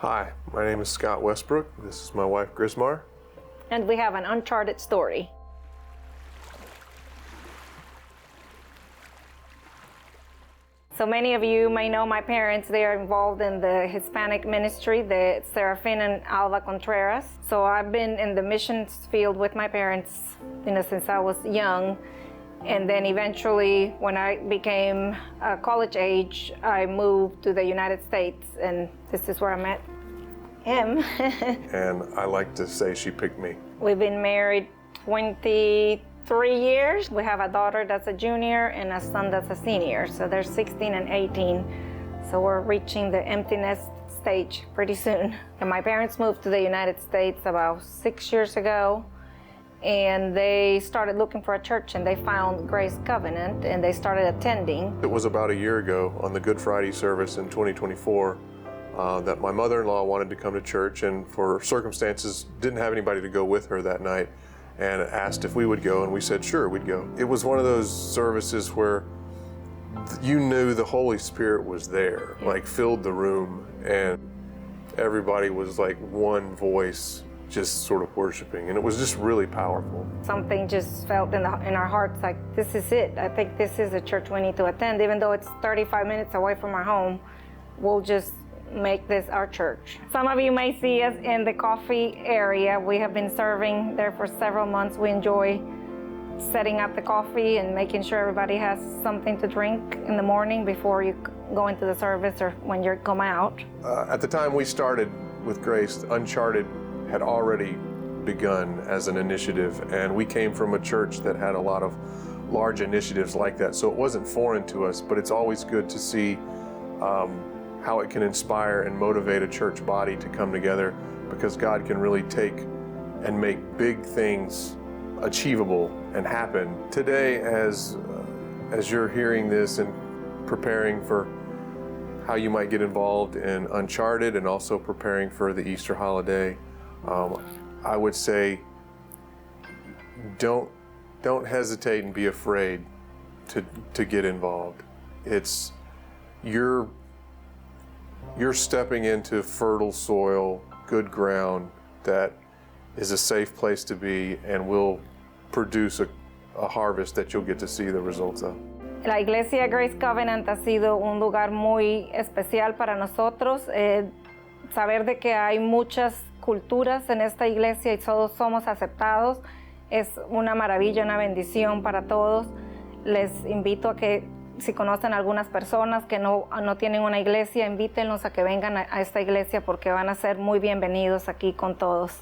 Hi, my name is Scott Westbrook. This is my wife, Grismar. And we have an uncharted story. So many of you may know my parents. They are involved in the Hispanic ministry, the Serafin and Alba Contreras. So I've been in the missions field with my parents, since I was young. And then eventually, when I became college age, I moved to the United States, and this is where I met him. And I like to say she picked me. We've been married 23 years. We have a daughter that's a junior and a son that's a senior. So they're 16 and 18. So we're reaching the empty nest stage pretty soon. And my parents moved to the United States about 6 years ago. And they started looking for a church, and they found Grace Covenant, and they started attending. It was about a year ago on the Good Friday service in 2024 that my mother-in-law wanted to come to church, and for circumstances didn't have anybody to go with her that night, and asked if we would go, and we said sure, we'd go. It was one of those services where you knew the Holy Spirit was there, like filled the room, and everybody was like one voice, just sort of worshiping, and it was just really powerful. Something just felt in our hearts like, this is it. I think this is a church we need to attend. Even though it's 35 minutes away from our home, we'll just make this our church. Some of you may see us in the coffee area. We have been serving there for several months. We enjoy setting up the coffee and making sure everybody has something to drink in the morning before you go into the service or when you come out. At the time we started with Grace, Uncharted had already begun as an initiative, and we came from a church that had a lot of large initiatives like that, so it wasn't foreign to us, but it's always good to see how it can inspire and motivate a church body to come together, because God can really take and make big things achievable and happen. Today, as you're hearing this and preparing for how you might get involved in Uncharted and also preparing for the Easter holiday, I would say don't hesitate and be afraid to get involved. It's you're stepping into fertile soil, good ground that is a safe place to be and will produce a harvest that you'll get to see the results of. La Iglesia Grace Covenant ha sido un lugar muy especial para nosotros. Saber de que hay muchas culturas en esta iglesia y todos somos aceptados es una maravilla, una bendición para todos. Les invito a que si conocen algunas personas que no tienen una iglesia, invítenlos a que vengan a esta iglesia porque van a ser muy bienvenidos aquí con todos.